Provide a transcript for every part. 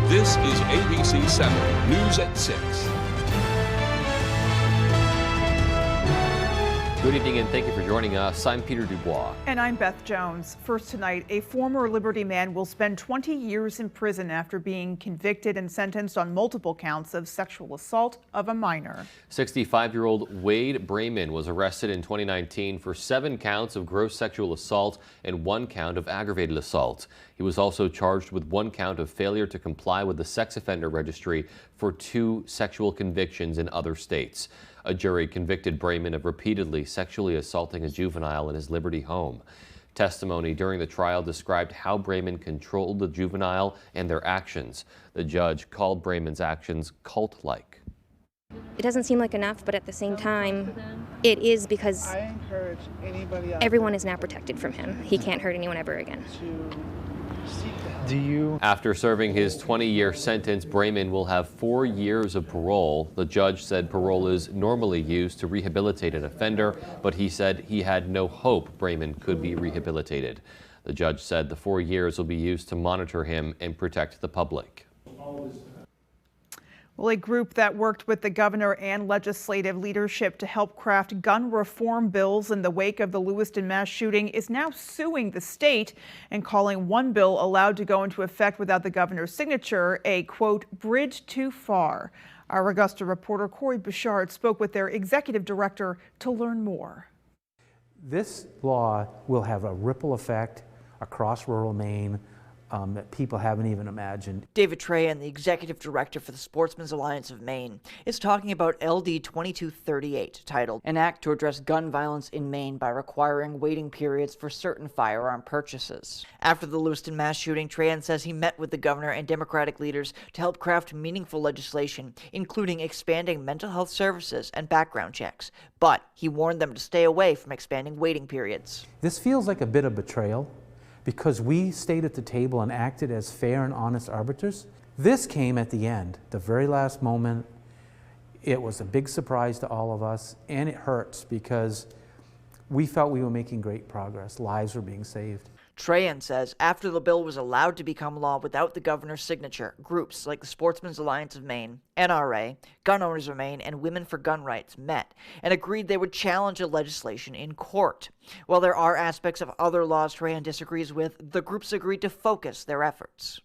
This is ABC 7 News at 6. Good evening and thank you for joining us. I'm Peter Dubois. And I'm Beth Jones. First tonight, a former Liberty man will spend 20 years in prison after being convicted and sentenced on multiple counts of sexual assault of a minor. 65-year-old Wade Brayman was arrested in 2019 for 7 counts of gross sexual assault and 1 count of aggravated assault. He was also charged with 1 count of failure to comply with the sex offender registry for 2 sexual convictions in other states. A jury convicted Brayman of repeatedly sexually assaulting a juvenile in his Liberty home. Testimony during the trial described how Brayman controlled the juvenile and their actions. The judge called Brayman's actions cult-like. It doesn't seem like enough, but at the same time, it is, because everyone is now protected from him. He can't hurt anyone ever again. After serving his 20-year sentence, Brayman will have 4 years of parole. The judge said parole is normally used to rehabilitate an offender, but he said he had no hope Brayman could be rehabilitated. The judge said the 4 years will be used to monitor him and protect the public. Well, a group that worked with the governor and legislative leadership to help craft gun reform bills in the wake of the Lewiston mass shooting is now suing the state and calling one bill allowed to go into effect without the governor's signature a, quote, bridge too far. Our Augusta reporter Corey Bouchard spoke with their executive director to learn more. This law will have a ripple effect across rural Maine that people haven't even imagined. David Trahan, the executive director for the Sportsmen's Alliance of Maine, is talking about LD 2238, titled An Act to Address Gun Violence in Maine by Requiring Waiting Periods for Certain Firearm Purchases. After the Lewiston mass shooting, Trahan says he met with the governor and Democratic leaders to help craft meaningful legislation, including expanding mental health services and background checks. But he warned them to stay away from expanding waiting periods. This feels like a bit of betrayal, because we stayed at the table and acted as fair and honest arbiters. This came at the end, the very last moment. It was a big surprise to all of us, and it hurts because we felt we were making great progress. Lives were being saved. Trahan says after the bill was allowed to become law without the governor's signature, groups like the Sportsmen's Alliance of Maine, NRA, Gun Owners of Maine, and Women for Gun Rights met and agreed they would challenge the legislation in court. While there are aspects of other laws Trahan disagrees with, the groups agreed to focus their efforts.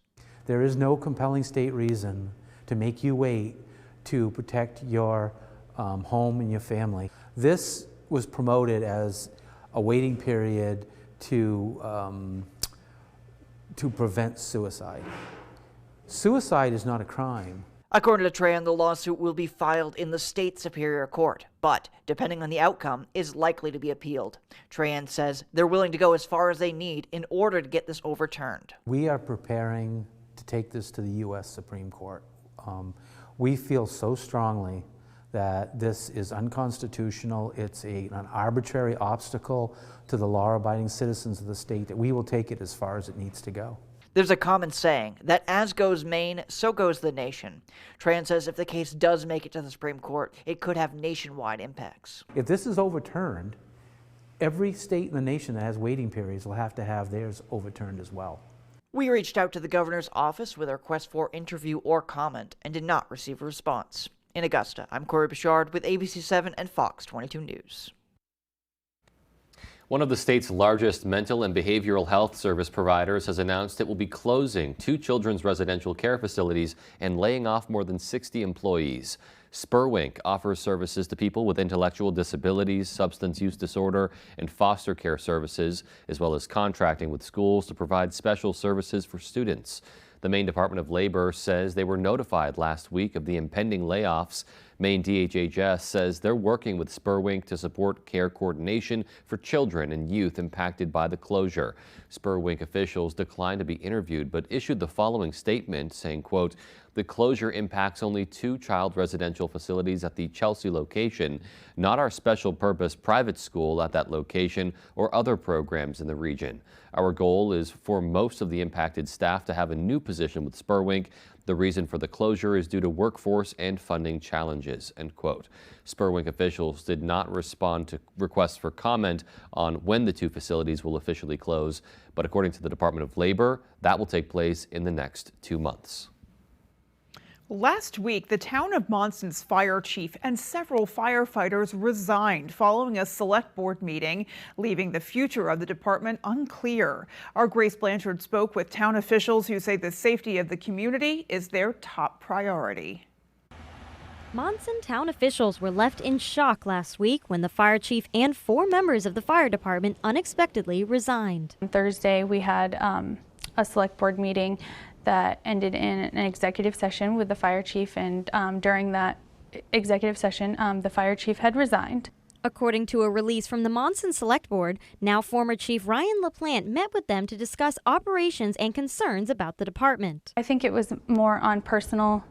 There is no compelling state reason to make you wait to protect your home and your family. This was promoted as a waiting period to prevent suicide. Suicide is not a crime. According to Trahan, the lawsuit will be filed in the state Superior Court, but, depending on the outcome, is likely to be appealed. Trahan says they're willing to go as far as they need in order to get this overturned. We are preparing to take this to the U.S. Supreme Court. We feel so strongly that this is unconstitutional. It's an arbitrary obstacle to the law-abiding citizens of the state, that we will take it as far as it needs to go. There's a common saying that as goes Maine, so goes the nation. Trahan says if the case does make it to the Supreme Court, it could have nationwide impacts. If this is overturned, every state in the nation that has waiting periods will have to have theirs overturned as well. We reached out to the governor's office with a request for interview or comment and did not receive a response. In Augusta, I'm Corey Bouchard with ABC 7 and Fox 22 News. One of the state's largest mental and behavioral health service providers has announced it will be closing 2 children's residential care facilities and laying off more than 60 employees. Spurwink offers services to people with intellectual disabilities, substance use disorder, and foster care services, as well as contracting with schools to provide special services for students. The Maine Department of Labor says they were notified last week of the impending layoffs. Maine DHHS says they're working with Spurwink to support care coordination for children and youth impacted by the closure. Spurwink officials declined to be interviewed but issued the following statement saying, quote, "The closure impacts only 2 child residential facilities at the Chelsea location, not our special purpose private school at that location or other programs in the region. Our goal is for most of the impacted staff to have a new position with Spurwink. The reason for the closure is due to workforce and funding challenges," end quote. Spurwink officials did not respond to requests for comment on when the 2 facilities will officially close, but according to the Department of Labor, that will take place in the next 2 months. Last week, the town of Monson's fire chief and several firefighters resigned following a select board meeting, leaving the future of the department unclear. Our Grace Blanchard spoke with town officials who say the safety of the community is their top priority. Monson town officials were left in shock last week when the fire chief and 4 members of the fire department unexpectedly resigned. On Thursday, we had a select board meeting that ended in an executive session with the fire chief, and during that executive session, the fire chief had resigned. According to a release from the Monson Select Board, now former Chief Ryan LaPlante met with them to discuss operations and concerns about the department. I think it was more on personal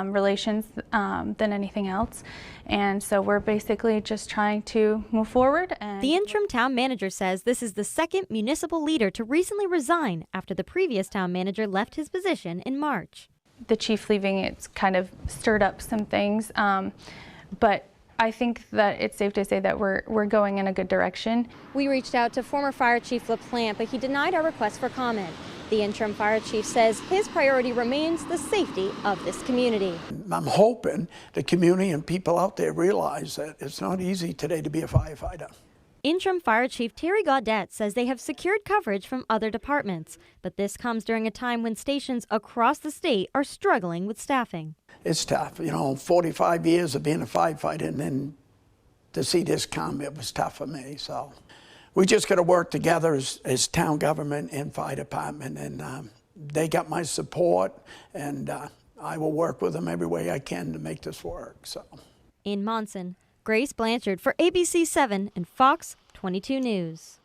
relations than anything else, and so we're basically just trying to move forward. And the interim town manager says this is the second municipal leader to recently resign after the previous town manager left his position in March. The chief leaving, it's kind of stirred up some things, but I think that it's safe to say that we're going in a good direction. We reached out to former Fire Chief LaPlante, but he denied our request for comment. The interim fire chief says his priority remains the safety of this community. I'm hoping the community and people out there realize that it's not easy today to be a firefighter. Interim Fire Chief Terry Gaudette says they have secured coverage from other departments, but this comes during a time when stations across the state are struggling with staffing. It's tough, 45 years of being a firefighter, and then to see this come, it was tough for me. So we just got to work together as town government and fire department, and they got my support, and I will work with them every way I can to make this work. So, in Monson, Grace Blanchard for ABC 7 and Fox 22 News.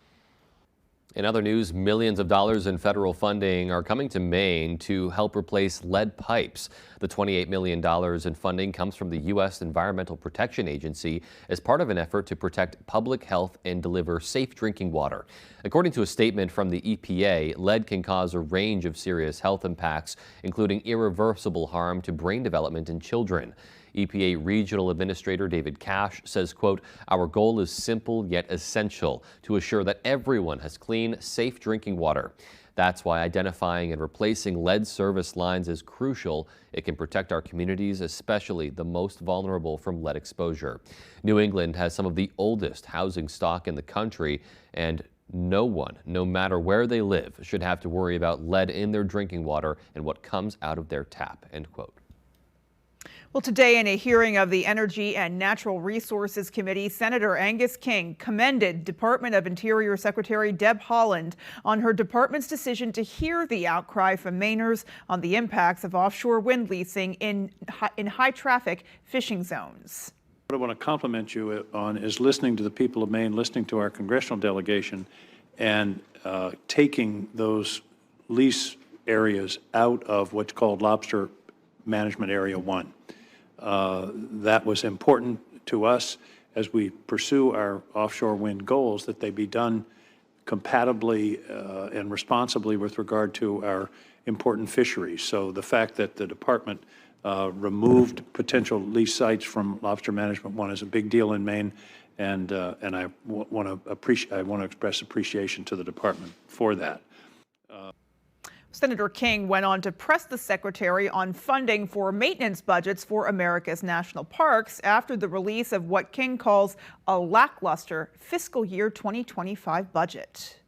In other news, millions of dollars in federal funding are coming to Maine to help replace lead pipes. The $28 million in funding comes from the U.S. Environmental Protection Agency as part of an effort to protect public health and deliver safe drinking water. According to a statement from the EPA, lead can cause a range of serious health impacts, including irreversible harm to brain development in children. EPA Regional Administrator David Cash says, quote, "Our goal is simple yet essential to assure that everyone has clean, safe drinking water. That's why identifying and replacing lead service lines is crucial. It can protect our communities, especially the most vulnerable, from lead exposure." New England has some of the oldest housing stock in the country, and no one, no matter where they live, should have to worry about lead in their drinking water and what comes out of their tap, end quote. Well, today in a hearing of the Energy and Natural Resources Committee, Senator Angus King commended Department of Interior Secretary Deb Haaland on her department's decision to hear the outcry from Mainers on the impacts of offshore wind leasing in high-traffic fishing zones. What I want to compliment you on is listening to the people of Maine, listening to our congressional delegation, and taking those lease areas out of what's called Lobster Management Area 1. That was important to us as we pursue our offshore wind goals, that they be done compatibly and responsibly with regard to our important fisheries. So the fact that the department removed potential lease sites from Lobster Management 1 is a big deal in Maine, and I want to express appreciation to the department for that. Senator King went on to press the secretary on funding for maintenance budgets for America's national parks after the release of what King calls a lackluster fiscal year 2025 budget.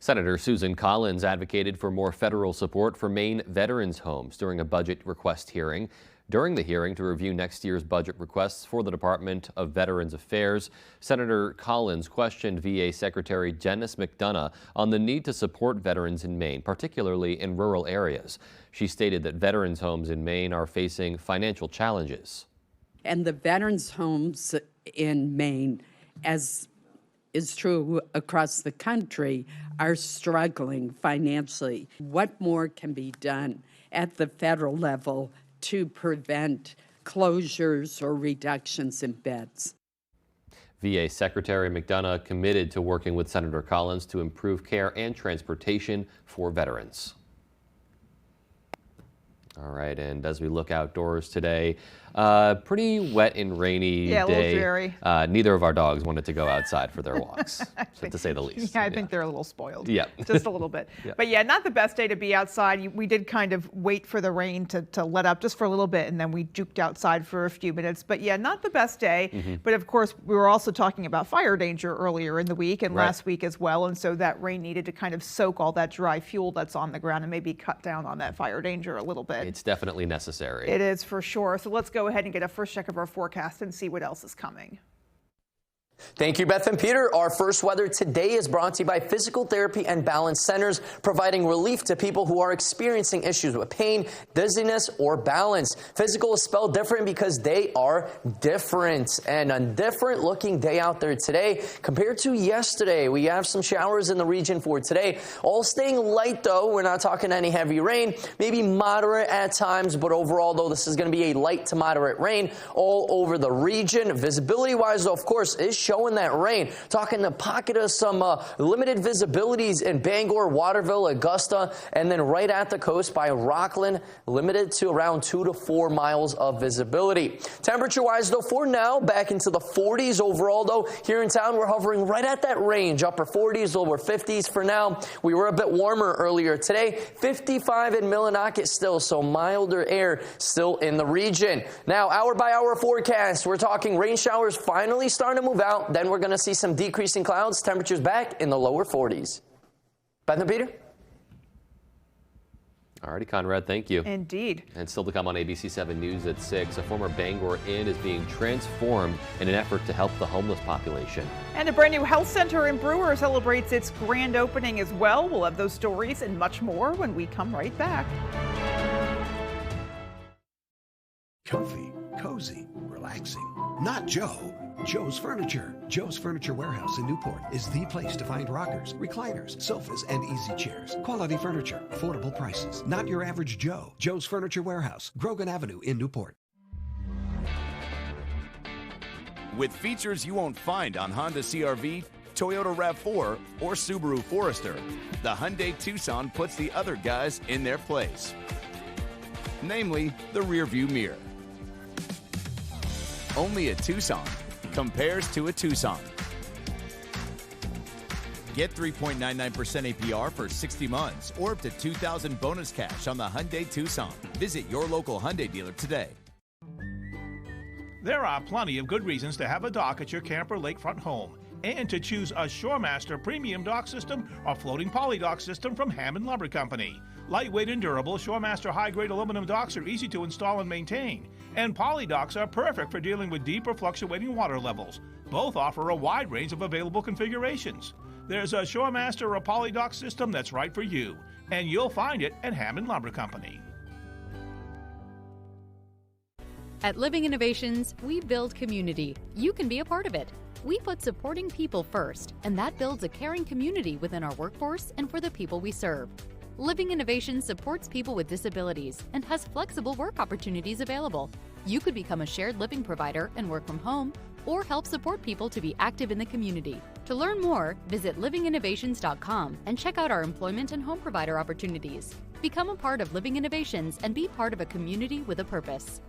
Senator Susan Collins advocated for more federal support for Maine veterans' homes during a budget request hearing. During the hearing to review next year's budget requests for the Department of Veterans Affairs, Senator Collins questioned VA Secretary Dennis McDonough on the need to support veterans in Maine, particularly in rural areas. She stated that veterans' homes in Maine are facing financial challenges. And the veterans' homes in Maine, as is true across the country, are struggling financially. What more can be done at the federal level to prevent closures or reductions in beds? VA Secretary McDonough committed to working with Senator Collins to improve care and transportation for veterans. All right, and as we look outdoors today, pretty wet and rainy Yeah, a day. little dreary. Neither of our dogs wanted to go outside for their walks, to say the least. Yeah, I think they're a little spoiled. Yeah. Just a little bit. Yeah. But yeah, not the best day to be outside. We did kind of wait for the rain to let up just for a little bit, and then we juked outside for a few minutes. But yeah, not the best day. But of course, we were also talking about fire danger earlier in the week and last week as well. And so that rain needed to kind of soak all that dry fuel that's on the ground and maybe cut down on that fire danger a little bit. It's definitely necessary. It is for sure. So let's go ahead and get a first check of our forecast and see what else is coming. Thank you, Beth and Peter. Our first weather today is brought to you by Physical Therapy and Balance Centers, providing relief to people who are experiencing issues with pain, dizziness, or balance. Physical is spelled different because they are different. And a different looking day out there today compared to yesterday. We have some showers in the region for today. All staying light, though. We're not talking any heavy rain, maybe moderate at times, but overall, though, this is going to be a light to moderate rain all over the region. Visibility-wise, though, of course, is showing that rain. Talking a pocket of some limited visibilities in Bangor, Waterville, Augusta, and then right at the coast by Rockland, limited to around 2 to 4 miles of visibility. Temperature-wise, though, for now, back into the 40s overall, though. Here in town, we're hovering right at that range, upper 40s, lower 50s for now. We were a bit warmer earlier today, 55 in Millinocket still, so milder air still in the region. Now, hour-by-hour forecast, we're talking rain showers finally starting to move out. Then we're going to see some decreasing clouds, temperatures back in the lower 40s. Beth and Peter? Alrighty, Conrad, thank you. Indeed. And still to come on ABC7 News at 6, a former Bangor Inn is being transformed in an effort to help the homeless population. And a brand new health center in Brewer celebrates its grand opening as well. We'll have those stories and much more when we come right back. Comfy, cozy, relaxing. Not Joe. Joe's Furniture. Joe's Furniture Warehouse in Newport is the place to find rockers, recliners, sofas, and easy chairs. Quality furniture, affordable prices. Not your average Joe. Joe's Furniture Warehouse, Grogan Avenue in Newport. With features you won't find on Honda CR-V, Toyota RAV4, or Subaru Forester, the Hyundai Tucson puts the other guys in their place. Namely, the rearview mirror. Only a Tucson compares to a Tucson. Get 3.99% APR for 60 months or up to $2,000 bonus cash on the Hyundai Tucson. Visit your local Hyundai dealer today. There are plenty of good reasons to have a dock at your camper lakefront home and to choose a ShoreMaster premium dock system or floating poly dock system from Hammond Lumber Company. Lightweight and durable, ShoreMaster high-grade aluminum docks are easy to install and maintain, and poly docks are perfect for dealing with deep or fluctuating water levels. Both offer a wide range of available configurations. There's a ShoreMaster or poly dock system that's right for you, and you'll find it at Hammond Lumber Company. At Living Innovations, we build community. You can be a part of it. We put supporting people first, and that builds a caring community within our workforce and for the people we serve. Living Innovations supports people with disabilities and has flexible work opportunities available. You could become a shared living provider and work from home, or help support people to be active in the community. To learn more, visit livinginnovations.com and check out our employment and home provider opportunities. Become a part of Living Innovations and be part of a community with a purpose.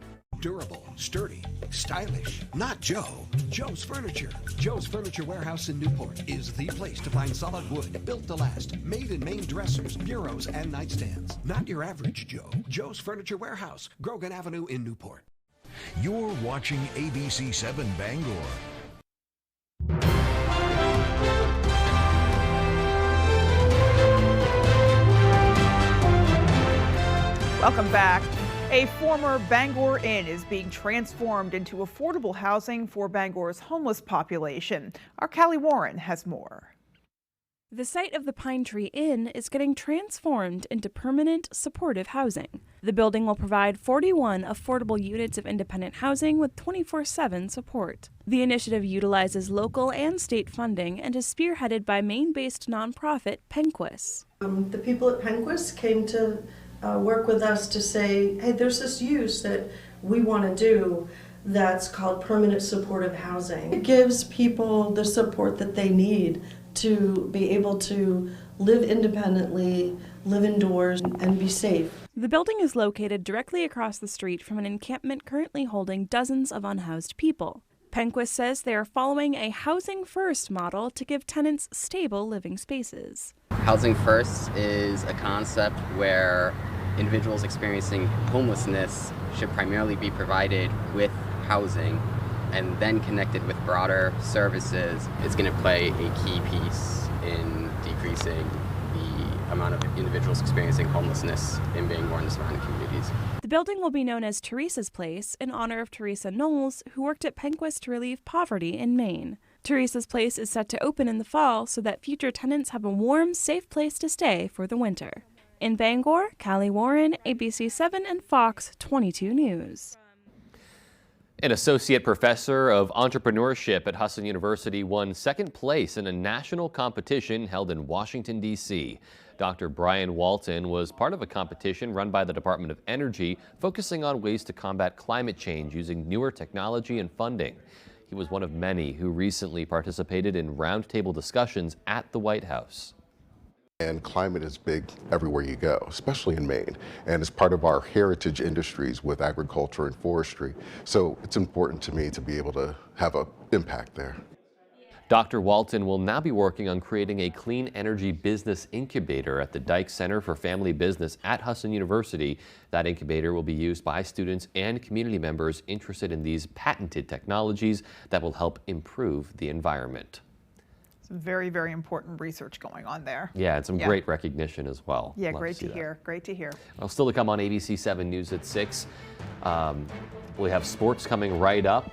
Durable, sturdy, stylish. Not Joe. Joe's Furniture. Joe's Furniture Warehouse in Newport is the place to find solid wood, built to last, made in Maine dressers, bureaus, and nightstands. Not your average Joe. Joe's Furniture Warehouse, Grogan Avenue in Newport. You're watching ABC7 Bangor. Welcome back. A former Bangor Inn is being transformed into affordable housing for Bangor's homeless population. Our Callie Warren has more. The site of the Pine Tree Inn is getting transformed into permanent, supportive housing. The building will provide 41 affordable units of independent housing with 24/7 support. The initiative utilizes local and state funding and is spearheaded by Maine-based nonprofit Penquis. The people at Penquis came to work with us to say, hey, there's this use that we want to do that's called permanent supportive housing. It gives people the support that they need to be able to live independently, live indoors and be safe. The building is located directly across the street from an encampment currently holding dozens of unhoused people. Penquist says they are following a housing-first model to give tenants stable living spaces. Housing First is a concept where individuals experiencing homelessness should primarily be provided with housing and then connected with broader services. It's going to play a key piece in decreasing the amount of individuals experiencing homelessness in Bangor and the surrounding communities. The building will be known as Teresa's Place in honor of Teresa Knowles, who worked at Penquist to relieve poverty in Maine. Teresa's Place is set to open in the fall so that future tenants have a warm, safe place to stay for the winter. In Bangor, Callie Warren, ABC7 and Fox 22 News. An associate professor of entrepreneurship at Husson University won second place in a national competition held in Washington, D.C. Dr. Brian Walton was part of a competition run by the Department of Energy focusing on ways to combat climate change using newer technology and funding. He was one of many who recently participated in roundtable discussions at the White House. And climate is big everywhere you go, especially in Maine. And it's part of our heritage industries with agriculture and forestry. So it's important to me to be able to have an impact there. Dr. Walton will now be working on creating a clean energy business incubator at the Dyke Center for Family Business at Husson University. That incubator will be used by students and community members interested in these patented technologies that will help improve the environment. Some very, very important research going on there. Yeah, and some great recognition as well. Yeah, Love great to see hear. Great to hear. Well, still to come on ABC 7 News at 6. We have sports coming right up.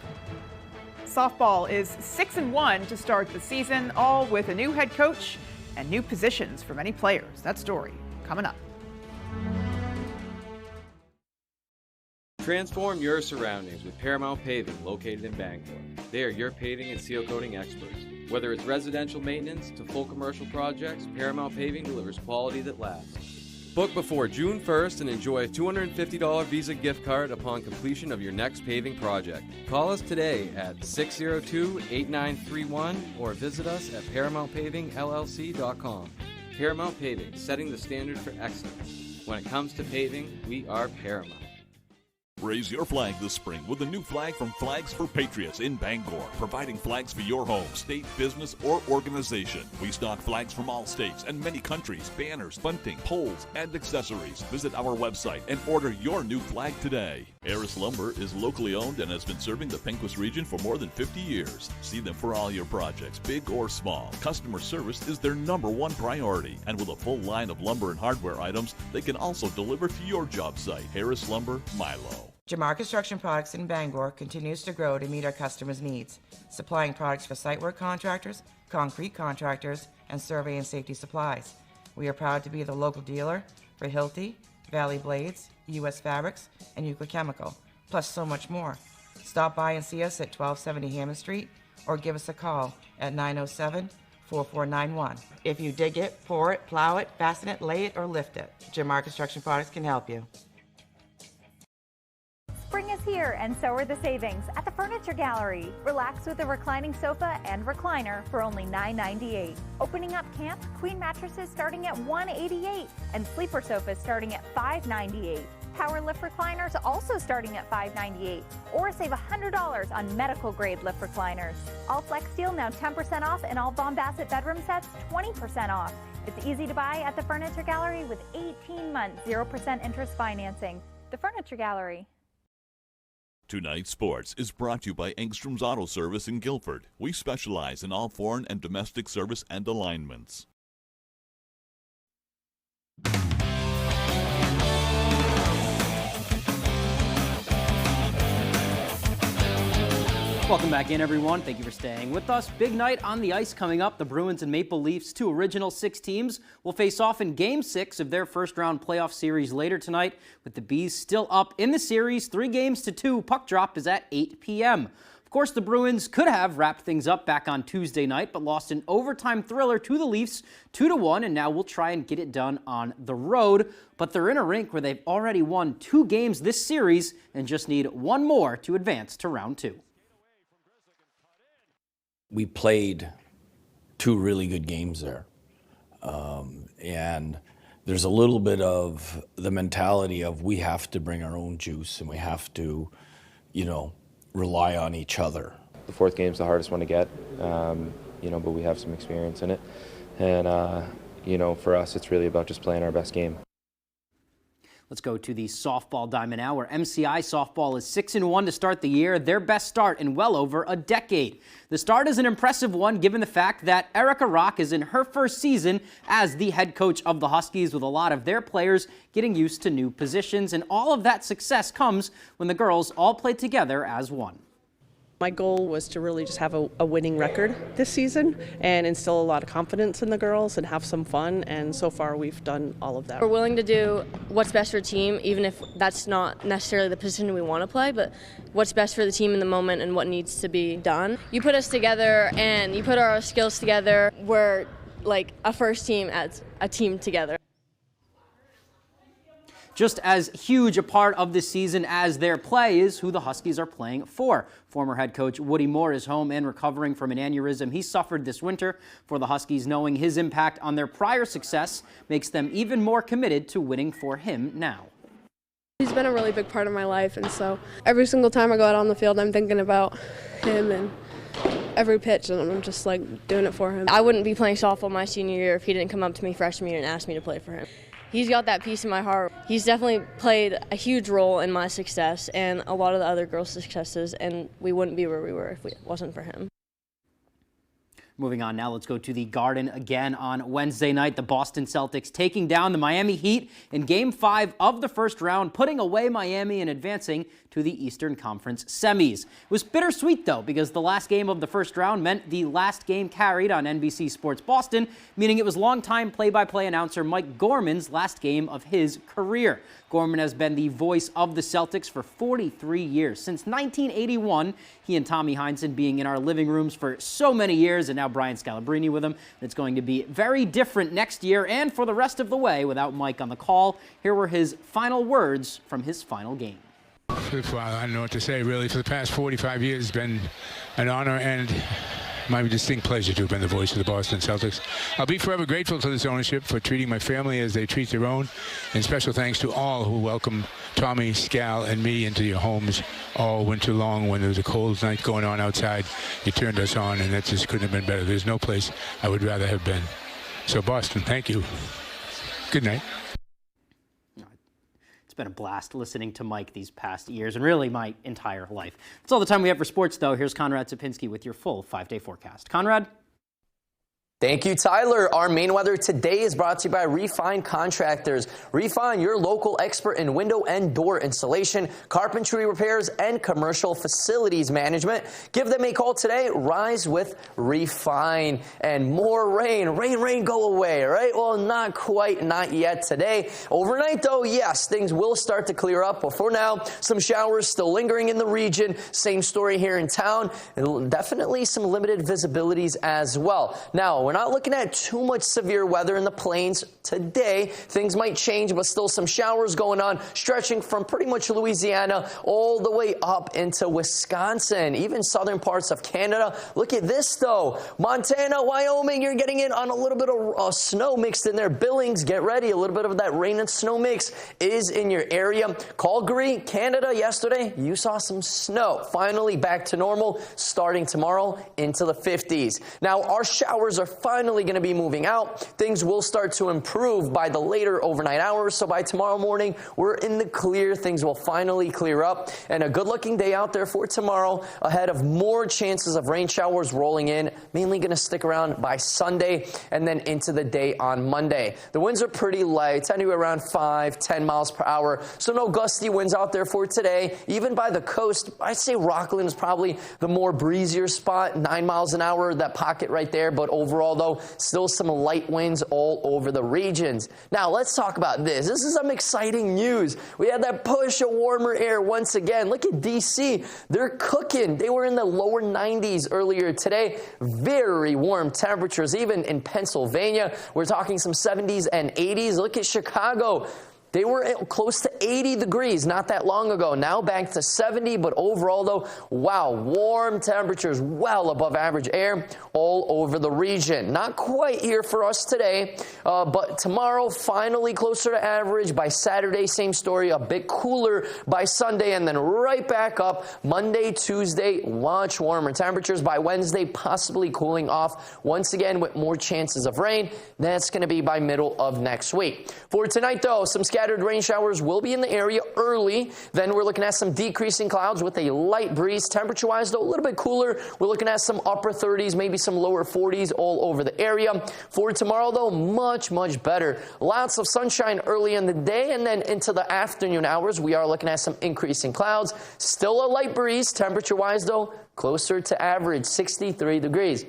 Softball is 6-1 to start the season, all with a new head coach and new positions for many players. That story coming up. Transform your surroundings with Paramount Paving, located in Bangor. They are your paving and seal coating experts. Whether it's residential maintenance to full commercial projects, Paramount Paving delivers quality that lasts. Book before June 1st and enjoy a $250 Visa gift card upon completion of your next paving project. Call us today at 602-8931 or visit us at ParamountPavingLLC.com. Paramount Paving, setting the standard for excellence. When it comes to paving, we are Paramount. Raise your flag this spring with a new flag from Flags for Patriots in Bangor, providing flags for your home, state, business, or organization. We stock flags from all states and many countries, banners, bunting, poles, and accessories. Visit our website and order your new flag today. Harris Lumber is locally owned and has been serving the Penquist region for more than 50 years. See them for all your projects, big or small. Customer service is their #1 priority, and with a full line of lumber and hardware items, they can also deliver to your job site. Harris Lumber, Milo. Jamar Construction Products in Bangor continues to grow to meet our customers' needs, supplying products for site work contractors, concrete contractors, and survey and safety supplies. We are proud to be the local dealer for Hilti, Valley Blades, U.S. Fabrics, and Euclid Chemical, plus so much more. Stop by and see us at 1270 Hammond Street or give us a call at 907-4491. If you dig it, pour it, plow it, fasten it, lay it, or lift it, Jamar Construction Products can help you. Spring is here, and so are the savings at the Furniture Gallery. Relax with a reclining sofa and recliner for only $9.98. Opening up camp, queen mattresses starting at $188, and sleeper sofas starting at $598. Power lift recliners also starting at $598, or save $100 on medical-grade lift recliners. All Flex Steel now 10% off, and all Von Bassett bedroom sets 20% off. It's easy to buy at the Furniture Gallery with 18-month 0% interest financing. The Furniture Gallery. Tonight's Sports is brought to you by Engstrom's Auto Service in Guilford. We specialize in all foreign and domestic service and alignments. Welcome back in, everyone. Thank you for staying with us. Big night on the ice coming up. The Bruins and Maple Leafs, 2 original 6 teams, will face off in Game 6 of their first-round playoff series later tonight, with the Bees still up in the series, 3-2. Puck drop is at 8 p.m. Of course, the Bruins could have wrapped things up back on Tuesday night, but lost an overtime thriller to the Leafs, 2-1, and now we'll try and get it done on the road. But they're in a rink where they've already won 2 games this series and just need 1 more to advance to round 2. We played 2 really good games there. And there's a little bit of the mentality of we have to bring our own juice and we have to, rely on each other. The fourth game's the hardest one to get, but we have some experience in it. And, for us, it's really about just playing our best game. Let's go to the softball diamond now, where MCI softball is 6-1 to start the year, their best start in well over a decade. The start is an impressive one given the fact that Erica Rock is in her first season as the head coach of the Huskies, with a lot of their players getting used to new positions, and all of that success comes when the girls all play together as one. My goal was to really just have a winning record this season and instill a lot of confidence in the girls and have some fun, and so far we've done all of that. We're willing to do what's best for the team, even if that's not necessarily the position we want to play, but what's best for the team in the moment and what needs to be done. You put us together and you put our skills together, we're like a first team as a team together. Just as huge a part of this season as their play is who the Huskies are playing for. Former head coach Woody Moore is home and recovering from an aneurysm he suffered this winter. For the Huskies, knowing his impact on their prior success makes them even more committed to winning for him now. He's been a really big part of my life, and so every single time I go out on the field, I'm thinking about him and every pitch, and I'm just like doing it for him. I wouldn't be playing softball my senior year if he didn't come up to me freshman year and ask me to play for him. He's got that piece in my heart. He's definitely played a huge role in my success and a lot of the other girls' successes, and we wouldn't be where we were if it wasn't for him. Moving on now, let's go to the Garden again on Wednesday night. The Boston Celtics taking down the Miami Heat in Game 5 of the first round, putting away Miami and advancing to the Eastern Conference semis. It was bittersweet, though, because the last game of the first round meant the last game carried on NBC Sports Boston, meaning it was longtime play-by-play announcer Mike Gorman's last game of his career. Gorman has been the voice of the Celtics for 43 years. Since 1981, he and Tommy Heinsohn being in our living rooms for so many years, and now Brian Scalabrine with him. It's going to be very different next year and for the rest of the way without Mike on the call. Here were his final words from his final game. I don't know what to say, really. For the past 45 years, it's been an honor and my distinct pleasure to have been the voice of the Boston Celtics. I'll be forever grateful to this ownership for treating my family as they treat their own, and special thanks to all who welcomed Tommy, Scal, and me into your homes all winter long. When there was a cold night going on outside, you turned us on, and that just couldn't have been better. There's no place I would rather have been. So Boston, thank you. Good night. It's been a blast listening to Mike these past years, and really my entire life. That's all the time we have for sports, though. Here's Conrad Sapinski with your full 5-day forecast. Conrad? Thank you, Tyler. Our main weather today is brought to you by Refine Contractors. Refine, your local expert in window and door installation, carpentry repairs, and commercial facilities management. Give them a call today. Rise with Refine. And more rain. Rain, go away, right? Well, not quite, not yet today. Overnight, though, yes, things will start to clear up. But for now, some showers still lingering in the region. Same story here in town. Definitely some limited visibilities as well. Now, we're not looking at too much severe weather in the plains today. Things might change, but still some showers going on, stretching from pretty much Louisiana all the way up into Wisconsin, even southern parts of Canada. Look at this, though. Montana, Wyoming, you're getting in on a little bit of snow mixed in there. Billings, get ready. A little bit of that rain and snow mix is in your area. Calgary, Canada, yesterday, you saw some snow. Finally back to normal, starting tomorrow into the 50s. Now, our showers are finally going to be moving out. Things will start to improve by the later overnight hours. So by tomorrow morning, we're in the clear. Things will finally clear up. And a good-looking day out there for tomorrow, ahead of more chances of rain showers rolling in. Mainly going to stick around by Sunday and then into the day on Monday. The winds are pretty light, anywhere around 5-10 miles per hour. So no gusty winds out there for today. Even by the coast, I'd say Rockland is probably the more breezier spot, 9 miles an hour, that pocket right there. But overall, though, still some light winds all over the regions. Now, let's talk about this. This is some exciting news. We had that push of warmer air once again. Look at D.C. They're cooking. They were in the lower 90s earlier today. Very warm temperatures, even in Pennsylvania. We're talking some 70s and 80s. Look at Chicago. They were close to 80 degrees not that long ago. Now back to 70, but overall though, wow, warm temperatures, well above average air all over the region. Not quite here for us today, but tomorrow finally closer to average. By Saturday, same story, a bit cooler by Sunday, and then right back up Monday, Tuesday, much warmer temperatures. By Wednesday, possibly cooling off once again with more chances of rain. That's going to be by middle of next week. For tonight though, some scattered rain showers will be in the area early. Then we're looking at some decreasing clouds with a light breeze. Temperature-wise, though, a little bit cooler. We're looking at some upper 30s, maybe some lower 40s all over the area. For tomorrow, though, much better. Lots of sunshine early in the day, and then into the afternoon hours, we are looking at some increasing clouds. Still a light breeze. Temperature-wise, though, closer to average, 63 degrees.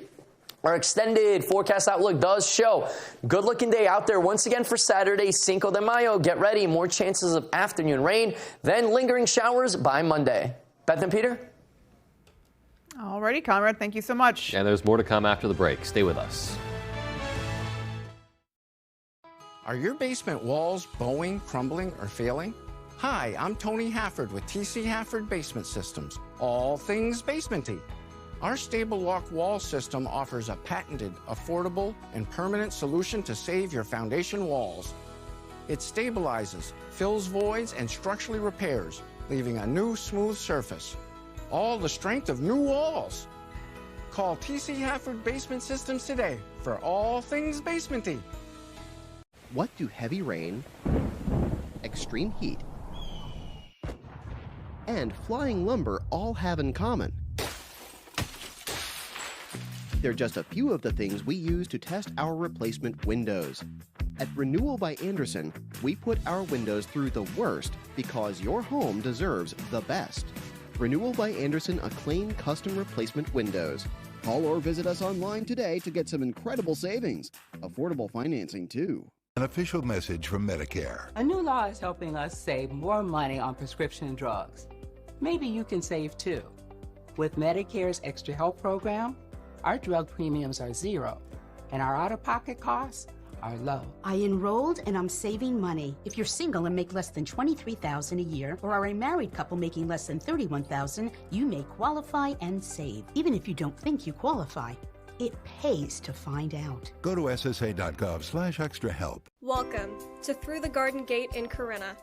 Our extended forecast outlook does show good-looking day out there once again for Saturday, Cinco de Mayo. Get ready, more chances of afternoon rain, then lingering showers by Monday. Beth and Peter? Alrighty, Conrad, thank you so much. And there's more to come after the break. Stay with us. Are your basement walls bowing, crumbling, or failing? Hi, I'm Tony Hafford with TC Hafford Basement Systems. All things basementy. Our Stable Lock Wall System offers a patented, affordable, and permanent solution to save your foundation walls. It stabilizes, fills voids, and structurally repairs, leaving a new smooth surface. All the strength of new walls. Call TC Hafford Basement Systems today for all things basementy. What do heavy rain, extreme heat, and flying lumber all have in common? They're just a few of the things we use to test our replacement windows. At Renewal by Andersen, we put our windows through the worst because your home deserves the best. Renewal by Andersen acclaimed custom replacement windows. Call or visit us online today to get some incredible savings. Affordable financing, too. An official message from Medicare. A new law is helping us save more money on prescription drugs. Maybe you can save too. With Medicare's Extra Help program, our drug premiums are zero, and our out-of-pocket costs are low. I enrolled and I'm saving money. If you're single and make less than $23,000 a year, or are a married couple making less than $31,000, you may qualify and save, even if you don't think you qualify. It pays to find out. Go to ssa.gov/extrahelp. Welcome to Through the Garden Gate in Corinna.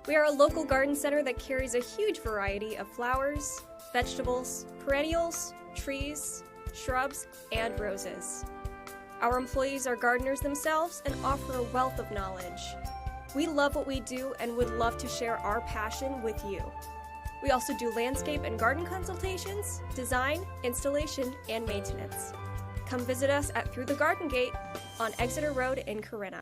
We are a local garden center that carries a huge variety of flowers, vegetables, perennials, trees, shrubs, and roses. Our employees are gardeners themselves and offer a wealth of knowledge. We love what we do and would love to share our passion with you. We also do landscape and garden consultations, design, installation, and maintenance. Come visit us at Through the Garden Gate on Exeter Road in Corinna.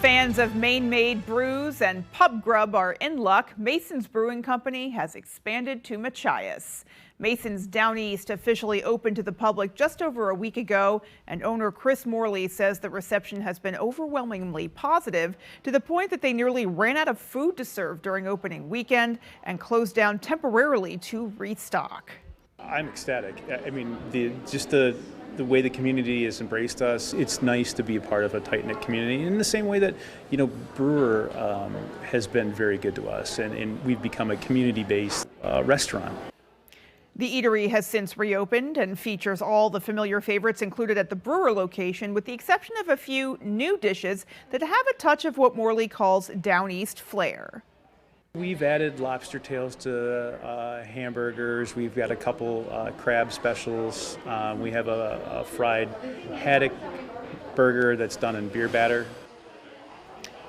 Fans of Maine-made brews and pub grub are in luck. Mason's Brewing Company has expanded to Machias. Mason's Down East officially opened to the public just over a week ago, and owner Chris Morley says the reception has been overwhelmingly positive, to the point that they nearly ran out of food to serve during opening weekend and closed down temporarily to restock. I'm ecstatic. I mean, the way the community has embraced us, it's nice to be a part of a tight-knit community in the same way that, Brewer has been very good to us, and we've become a community-based restaurant. The eatery has since reopened and features all the familiar favorites included at the Brewer location, with the exception of a few new dishes that have a touch of what Morley calls Down East flair. We've added lobster tails to hamburgers. We've got a couple crab specials. We have a fried haddock burger that's done in beer batter.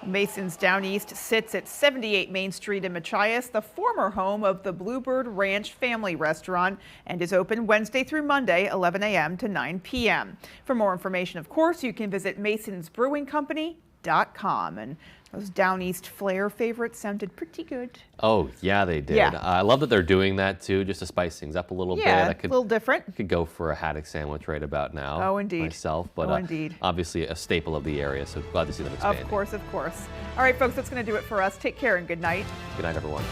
Mason's Down East sits at 78 Main Street in Machias, the former home of the Bluebird Ranch family restaurant, and is open Wednesday through Monday, 11 a.m. to 9 p.m. For more information, of course, you can visit masonsbrewingcompany.com. And those Down East flair favorites sounded pretty good. Oh, yeah, they did. Yeah. I love that they're doing that, too, just to spice things up a little bit. Yeah, a little different. Could go for a haddock sandwich right about now. Oh, indeed. Myself, but indeed. Obviously a staple of the area, so glad to see them expanding. Of course, of course. All right, folks, that's going to do it for us. Take care and good night. Good night, everyone.